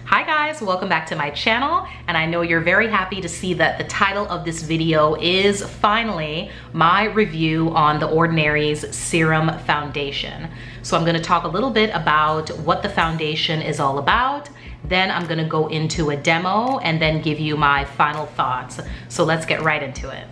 Hi guys, welcome back to my channel, and I know you're very happy to see that the title of this video is finally my review on The Ordinary's Serum Foundation. So I'm going to talk a little bit about what the foundation is all about, then I'm going to go into a demo and then give you my final thoughts. So let's get right into it.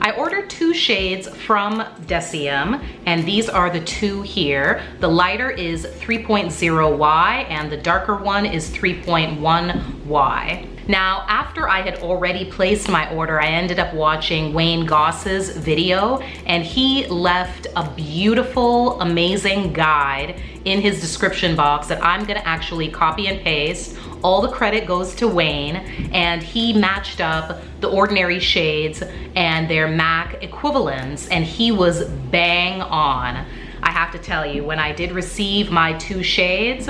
I ordered 2 shades from Serum, and these are the 2 here. The lighter is 3.0Y and the darker one is 3.1Y. Now, after I had already placed my order, I ended up watching Wayne Goss's video, and he left a beautiful, amazing guide in his description box that I'm gonna actually copy and paste. All the credit goes to Wayne, and he matched up the Ordinary shades and their MAC equivalents, and he was bang on. I have to tell you, when I did receive my 2 shades,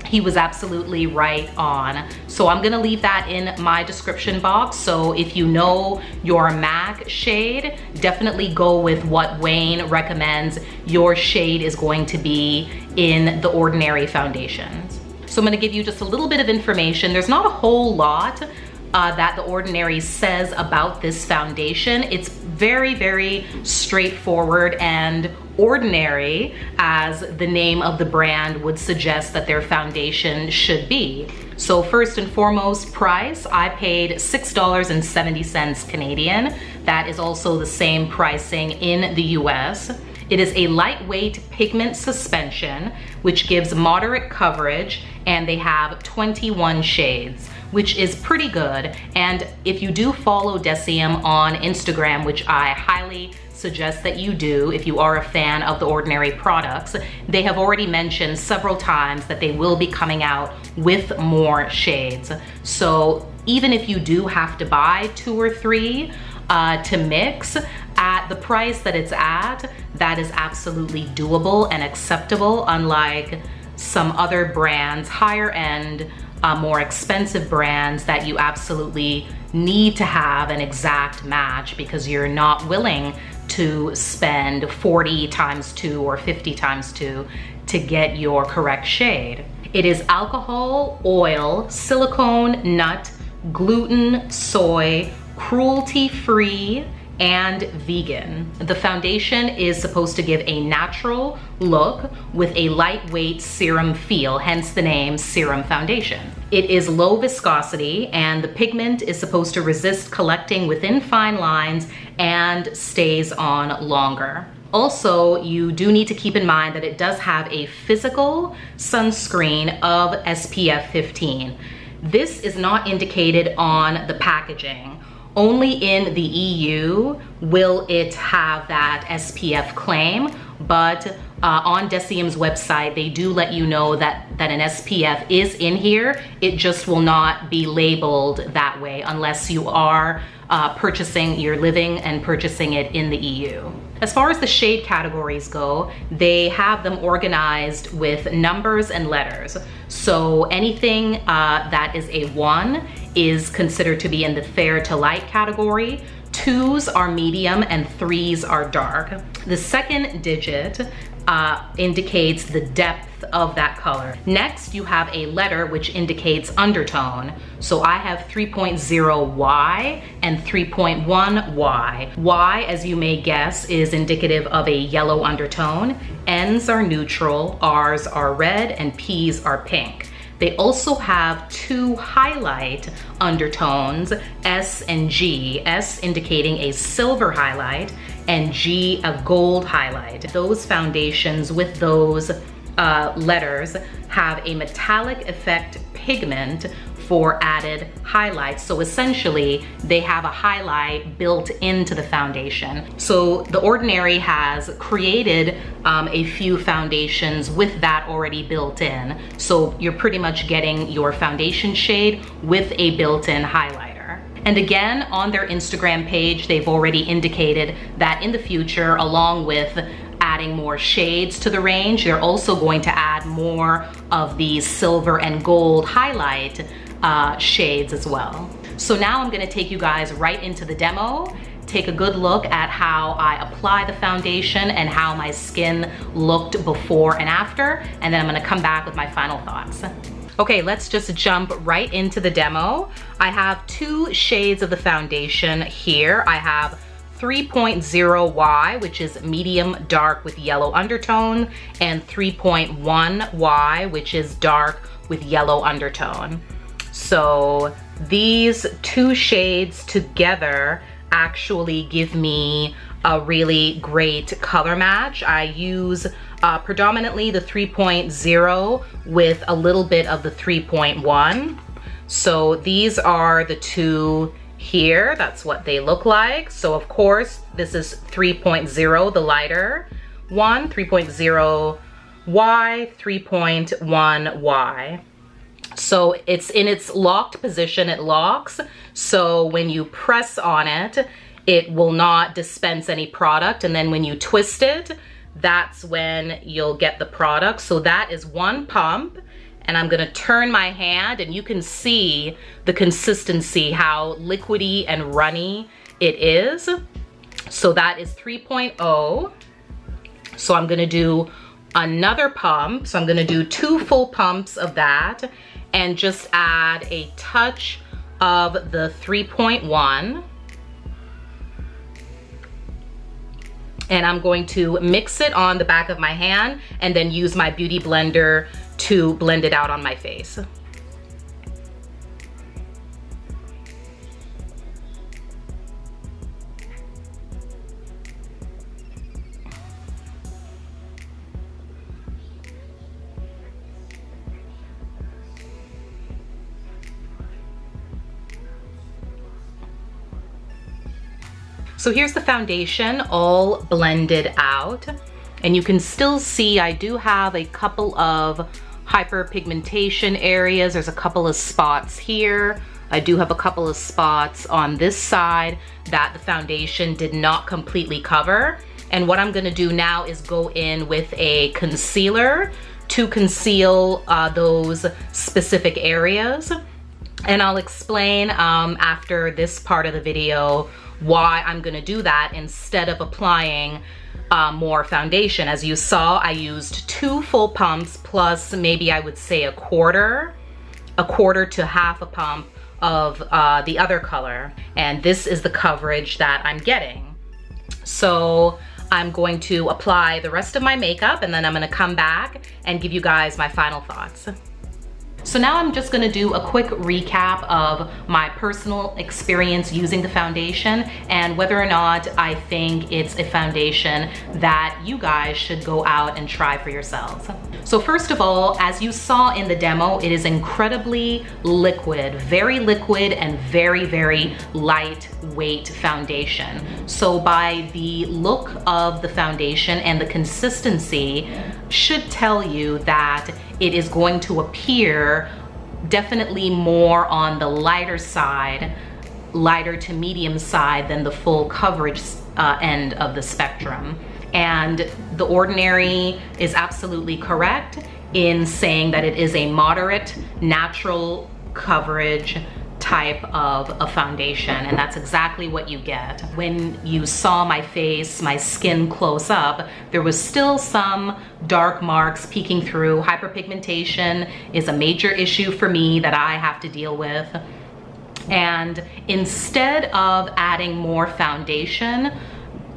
he was absolutely right on. So I'm gonna leave that in my description box. So if you know your MAC shade, definitely go with what Wayne recommends your shade is going to be in the Ordinary foundations. So I'm gonna give you just a little bit of information. There's not a whole lot that The Ordinary says about this foundation. It's very, very straightforward and ordinary, as the name of the brand would suggest that their foundation should be. So first and foremost, price, I paid $6.70 Canadian. That is also the same pricing in the US. It is a lightweight pigment suspension, which gives moderate coverage, and they have 21 shades, which is pretty good. And if you do follow Serum on Instagram, which I highly suggest that you do if you are a fan of the Ordinary products, they have already mentioned several times that they will be coming out with more shades. So even if you do have to buy 2 or 3 to mix, at the price that it's at, that is absolutely doable and acceptable, unlike some other brands, higher end, more expensive brands that you absolutely need to have an exact match because you're not willing to spend 40 times 2 or 50 times 2 to get your correct shade. It is alcohol, oil, silicone, nut, gluten, soy, cruelty-free, and vegan. The foundation is supposed to give a natural look with a lightweight serum feel, hence the name Serum Foundation. It is low viscosity, and the pigment is supposed to resist collecting within fine lines and stays on longer. Also, you do need to keep in mind that it does have a physical sunscreen of SPF 15. This is not indicated on the packaging. Only in the EU will it have that SPF claim, but on Serum's website, they do let you know that an SPF is in here. It just will not be labeled that way unless you are you're living and purchasing it in the EU. As far as the shade categories go, they have them organized with numbers and letters. So anything that is a 1 is considered to be in the fair to light category. 2s are medium and 3s are dark. The second digit indicates the depth of that color. Next, you have a letter which indicates undertone. So I have 3.0Y and 3.1Y. Y, as you may guess, is indicative of a yellow undertone. N's are neutral, R's are red, and P's are pink. They also have 2 highlight undertones, S and G, S indicating a silver highlight and G a gold highlight. Those foundations with those letters have a metallic effect pigment for added highlights. So essentially, they have a highlight built into the foundation. So The Ordinary has created a few foundations with that already built in. So you're pretty much getting your foundation shade with a built-in highlighter. And again, on their Instagram page, they've already indicated that in the future, along with adding more shades to the range, they're also going to add more of these silver and gold highlight shades as well. So now I'm gonna take you guys right into the demo take a good look at how I apply the foundation and how my skin looked before and after, and then I'm gonna come back with my final thoughts. Okay, let's just jump right into the demo. I have 2 shades of the foundation here. I have 3.0Y, which is medium dark with yellow undertone, and 3.1Y, which is dark with yellow undertone. So these 2 shades together actually give me a really great color match. I use predominantly the 3.0 with a little bit of the 3.1. So these are the 2 here. That's what they look like. So of course, this is 3.0, the lighter one, 3.0Y, 3.1Y. So it's in its locked position, it locks. So when you press on it, it will not dispense any product. And then when you twist it, that's when you'll get the product. So that is 1 pump. And I'm gonna turn my hand and you can see the consistency, how liquidy and runny it is. So that is 3.0. So I'm gonna do another pump. So I'm gonna do 2 full pumps of that and just add a touch of the 3.1. And I'm going to mix it on the back of my hand and then use my beauty blender to blend it out on my face. So here's the foundation all blended out, and you can still see I do have a couple of hyperpigmentation areas. There's a couple of spots here. I do have a couple of spots on this side that the foundation did not completely cover. And what I'm gonna do now is go in with a concealer to conceal those specific areas. And I'll explain after this part of the video why I'm gonna do that instead of applying more foundation. As you saw, I used 2 full pumps plus maybe I would say a quarter to half a pump of the other color. And this is the coverage that I'm getting. So I'm going to apply the rest of my makeup and then I'm gonna come back and give you guys my final thoughts. So now I'm just gonna do a quick recap of my personal experience using the foundation and whether or not I think it's a foundation that you guys should go out and try for yourselves. So first of all, as you saw in the demo, it is incredibly liquid and very, very lightweight foundation. So by the look of the foundation and the consistency should tell you that it is going to appear definitely more on the lighter side, lighter to medium side than the full coverage end of the spectrum. And The Ordinary is absolutely correct in saying that it is a moderate, natural coverage type of a foundation, and that's exactly what you get. When you saw my face, my skin close up, there was still some dark marks peeking through. Hyperpigmentation is a major issue for me that I have to deal with. And instead of adding more foundation,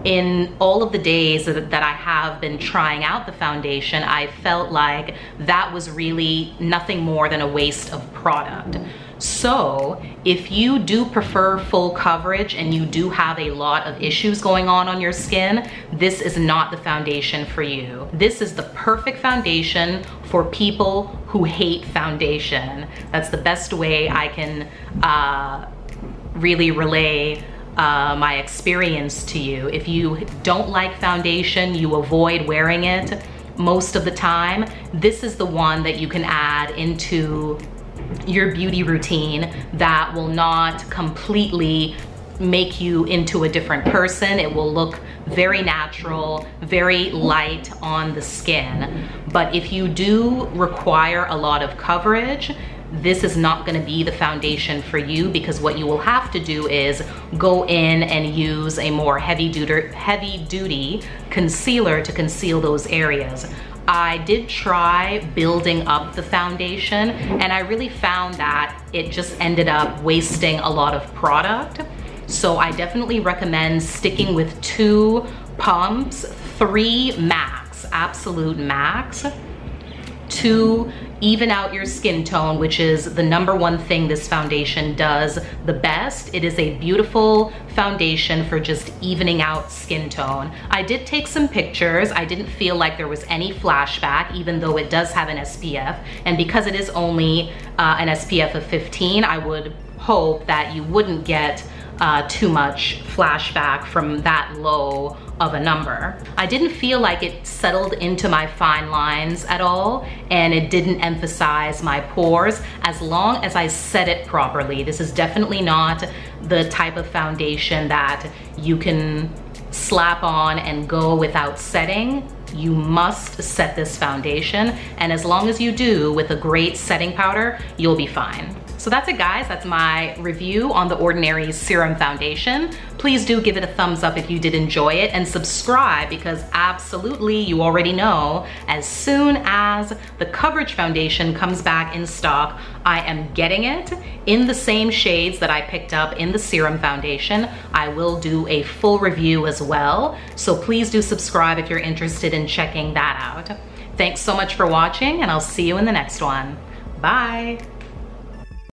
in all of the days that I have been trying out the foundation, I felt like that was really nothing more than a waste of product. So if you do prefer full coverage and you do have a lot of issues going on your skin, this is not the foundation for you. This is the perfect foundation for people who hate foundation. That's the best way I can really relay my experience to you. If you don't like foundation, you avoid wearing it most of the time, this is the one that you can add into your beauty routine that will not completely make you into a different person. It will look very natural, very light on the skin. But if you do require a lot of coverage, this is not gonna be the foundation for you, because what you will have to do is go in and use a more heavy duty concealer to conceal those areas. I did try building up the foundation, and I really found that it just ended up wasting a lot of product. So I definitely recommend sticking with 2 pumps, 3 max, absolute max, to even out your skin tone, which is the #1 thing this foundation does the best. It is a beautiful foundation for just evening out skin tone. I did take some pictures. I didn't feel like there was any flashback, even though it does have an SPF. And because it is only an SPF of 15, I would hope that you wouldn't get too much flashback from that low of a number. I didn't feel like it settled into my fine lines at all, and it didn't emphasize my pores as long as I set it properly. This is definitely not the type of foundation that you can slap on and go without setting. You must set this foundation, and as long as you do with a great setting powder, you'll be fine. So that's it, guys. That's my review on the Ordinary Serum Foundation. Please do give it a thumbs up if you did enjoy it, and subscribe, because absolutely, you already know, as soon as the Coverage Foundation comes back in stock, I am getting it in the same shades that I picked up in the Serum Foundation. I will do a full review as well. So please do subscribe if you're interested in checking that out. Thanks so much for watching, and I'll see you in the next one. Bye.